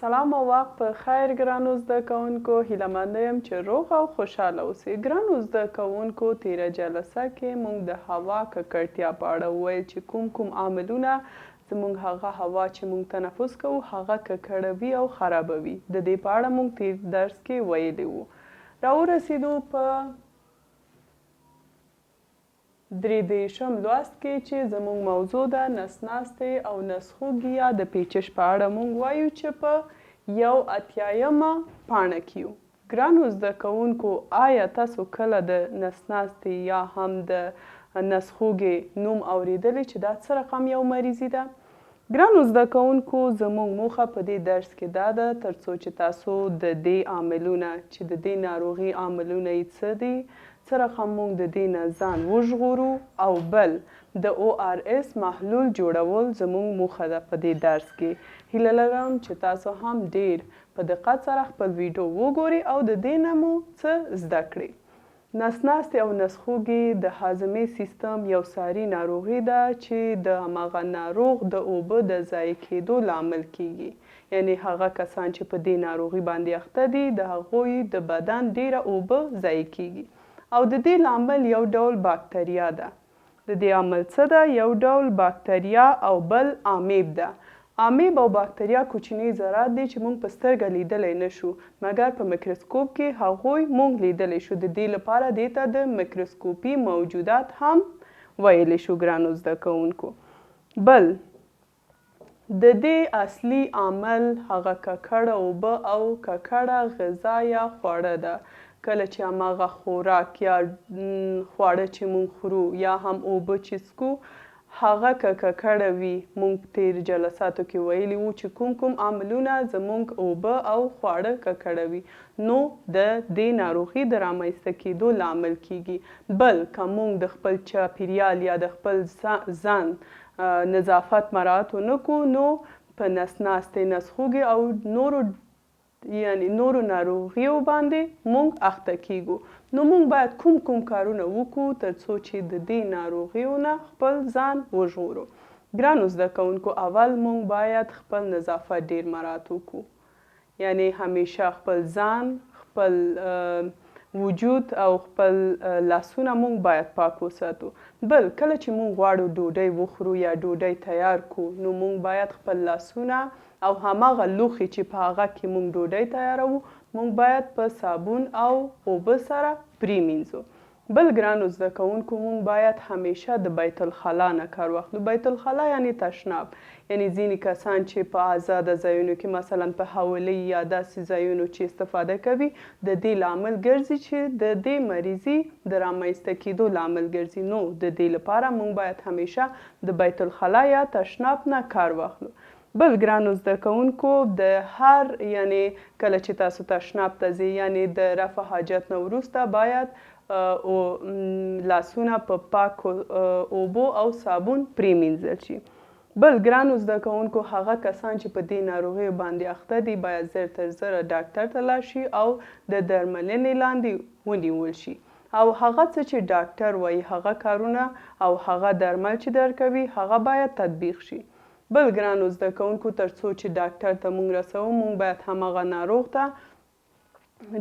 سلام او وخت په خیر ګرانو زده کوونکو، هیله یم چې روغ او خوشحاله اوسئ. ګرانو زده کوونکو، تیره جلسه کې موږ د هوا ککړتیا په اړه وویل چې کوم عاملونه زموږ هغه هوا چې موږ تنفس کوو هغه ککړوي او خرابوي. د دې په اړه موږ تیر درس کې ویلي وو. راورسېدو په ۳ لوست کې چې زموږ موضوع ده ناستی او نسخوږی یا د پیچش په اړه موږ وایو چې په ۸مه پاڼه کې یو. ګرانو زده کوونکو، آیا تاسو کله د ناستی یا هم د نسخوږی نوم اوریدلی چې دا څه رقم یو مریضي ده؟ ګرانو زده کوونکو، زموږ موخه په دې درس کې دا ده ترڅو چې تاسو د دې عاملونه چې د دې ناروغي عاملونه یې څه دي، څه رقم موږ د دې نه ځان وژغورو، او بل د ارس محلول جوړول زموږ موخه ده په دې درس کې. هیله لرم چې تاسو هم ډیر په دقت سره خپل ویډیو وګورئ او د دې نه مو څه زده کړئ. ناستی او نسخوږی د هاضمې سیستم یو ساري ناروغي ده چې د هماغه ناروغ د اوبه د ضایع کېدو لامل کیږي. یعنی هغه کسان چې په دې ناروغي باندې اخته دي د هغوی د بدن ډیره اوبه ضایع کیږي او د دې لامل یو ډول باکتریا ده. د دې عامل څه ده؟ یو ډول باکتریا او بل امیب ده. امیب او باکتریا کوچني ذرات دي چې موږ په سترګه لیدلی نشو، مګر په میکروسکوپ کې هغوی موږ لیدلی شو. د دې لپاره دې ته د میکروسکوپي موجودات هم ویلی شو. ګرانو زده کوونکو، بل د دې اصلي عامل هغه ککړه اوبه او ککړه غذا یا خواړه ده. کله چې هماغه خوراک یا خواړه چې موږ خورو یا هم اوبه چې څکو هغه که ککړه وي، موږ تیر جلساتو کې ویلي وو چې کوم عاملونه زموږ اوبه او خواړه ککړوي، نو د دې ناروغي د رامنځته کېدو لامل کیږي. بل که موږ د خپل چاپیریال یا د خپل ځان نظافت مراعات ونه کړو، نو په ناستی، نسخوږي او نورو ناروغیو باندې موږ اخته کیږو. نو موږ باید کوم کارونه وکړو ترڅو چې د دې ناروغیو نه خپل ځان وژغورو. ګرانو زده کوونکو، اول موږ باید خپل نظافت ډیر مراعات وکړو. یعنی همیشه خپل ځان، خپل وجود او خپل لاسونه موږ باید پاک وساتو. بل کله چې موږ غواړو ډوډۍ وخورو یا ډوډۍ تیار کړو، نو موږ باید خپل لاسونه او هماغه لوښي چې په هغه کې موږ ډوډۍ تیاروو موږ باید په صابون او اوبه سره پریمینځو. بل ګرانو زده کوونکو، موږ باید همیشه د بیت الخلا نه کار واخلو. بیت الخلا یعنی تشناب. یعنی ځینې کسان چې په آزاده ځایونو کې مثلا په حوالۍ یا داسې ځایونو چې استفاده کوي د دې لامل ګرځي چې د دې مریضي د رامنځته کېدو لامل ګرځي. نو د دې لپاره موږ باید همیشه د بیت الخلا یا تشناب نه کار واخلو. بل ګرانو زده کوونکو، د هر یعنی کله چې تاسو تشناب ته ځئ، یعنی د رفع حاجت نه وروسته باید لاسونه په پاکو اوبو او صابون پریمینځل شي. بل ګرانو زده کوونکو، هغه کسان چې په دې ناروغیو باندې اخته دي باید زر تر زره ډاکټر ته لاړ شي او د درملنې لاندې ونیول شي، او هغه څه چې ډاکټر وایي هغه کارونه او هغه درمل چې درکوي هغه باید تطبیق شي. بل ګرانو زده کوونکو، ترڅو چې ډاکټر ته موږ رسوو، موږ باید هماغه ناروغ ته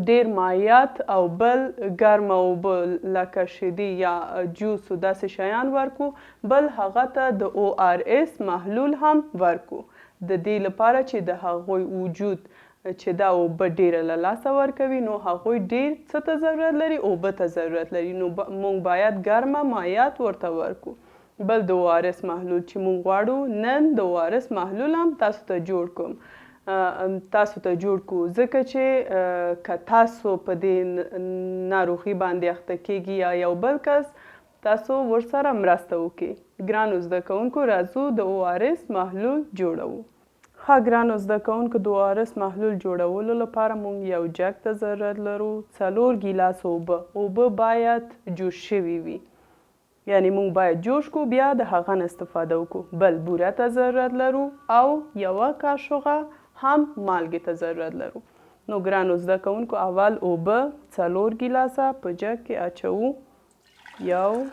ډیر مایعات او بل ګرمه اوبه لکه شیدې یا جوس و داسې شیان ورکو. بل هغه ته د ارس محلول هم ورکو، د دې لپاره چې د هغوی وجود چې دا اوبه ډیره له لاسه ورکوي، نو هغوی ډیر څه ته ضرورت لري؟ اوبه ته ضرورت لري. نو موږ باید ګرمه مایعات ورته ورکو. بل د ارس محلول چې موږ غواړو، نن د ارس محلول هم تاسو ته جوړ کوم، ځکه چې که تاسو په دې ناروغي باندې اخته کیږي یا یو بل کس، تاسو ورسره مرسته وکړئ. ګرانو زده کوونکو، راځو د ارس محلول جوړوو. ښه ګرانو زده کوونکو، د ارس محلول جوړولو لپاره موږ یو جګ ته ضرورت لرو. 4 ګیلاس اوبه باید جوش شوي وي، یعنی موږ باید جوش کو بیا د هغه نه استفاده وکړو. بل بوره ته ضرورت لرو او یوه کاشوغه هم مالګې ته ضرورت لرو. نو ګرانو زده کوونکو، اول اوبه 4 ګیلاسه په جګ کې اچوو. 1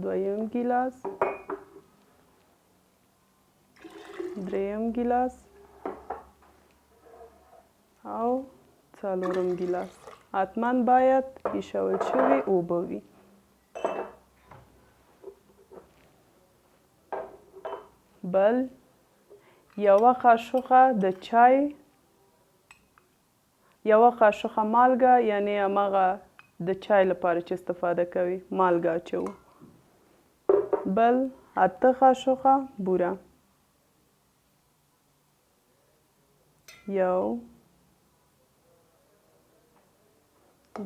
دویم ګیلاس ګیلاس او څلورم ګیلاس. حتما باید ایښول شوي اوبه وي. بل یوه قاشقه د چای، یوه قاشقه مالګه، یعنې هماغه د چای لپاره چې استفاده کوي مالګه اچوو. بل 8 قاشقه بوره. 1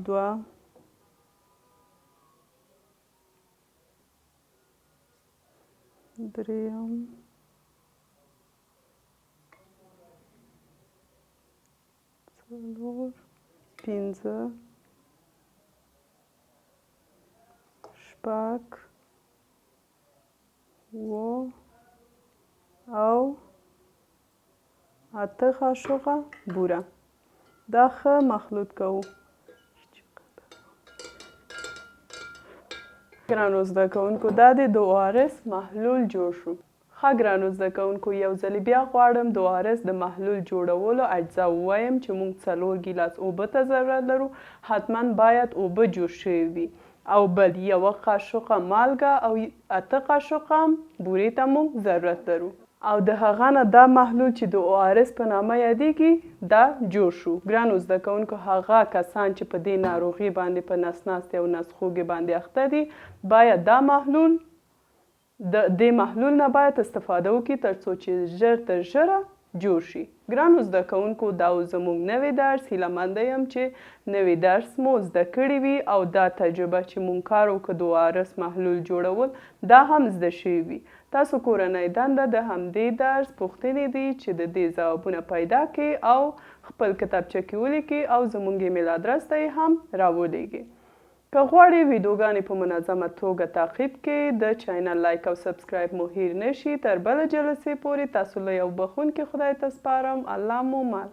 2 دریم 4 5 6 7 او 8 قاشقه بوره. دا ښه مخلوط کوو. ګرانو زده کوونکو دا د ORS محلول جوړ شو. ښه ګرانو زده کوونکو یو ځلې بیا غواړم د ORS د محلول جوړولو اجزا ووایم چې موږ 4 ګیلاس اوبه ته ضرورت لرو. حتما باید اوبه جوش شوي وي. او بل 1 قاشقه مالګه او 8 قاشقه بورې ته موږ ضرورت لرو. او د هغه نه دا محلول چې د ORS په نامه یادیږي دا جوړ شو. ګرانو زده کوونکو هغه کسان چې په دې ناروغي باندې په نس ناستي او نسخوږي باندې اخته دي باید دا محلول د دې محلول نه باید استفاده وکړي تر څو چې ژر تر ژره جوړ شي. ګرانو زده کوونکو دا زموږ نوی درس. هیله منده یم چې نوی درس مو زده کړي وي او دا تجربه چې مونږ کار وکړو د ORS محلول جوړول دا هم زده شوي وي. تاسو کورنۍ دنده د همدې درس پوښتنې دي چې د دې ځوابونه پیدا کړئ او خپل کتابچه کې ولیکئ او زموږ ایمیل ادرس ته یې هم راولیږئ. که غواړئ ویډیوګانې په منظمه توګه تعقیب کړئ د چینل لایک او سبسکرایب مو هیر نشي. تر بله جلسې پورې تاسو له یو بخښونکي خدای ته سپارم. الله مو مل.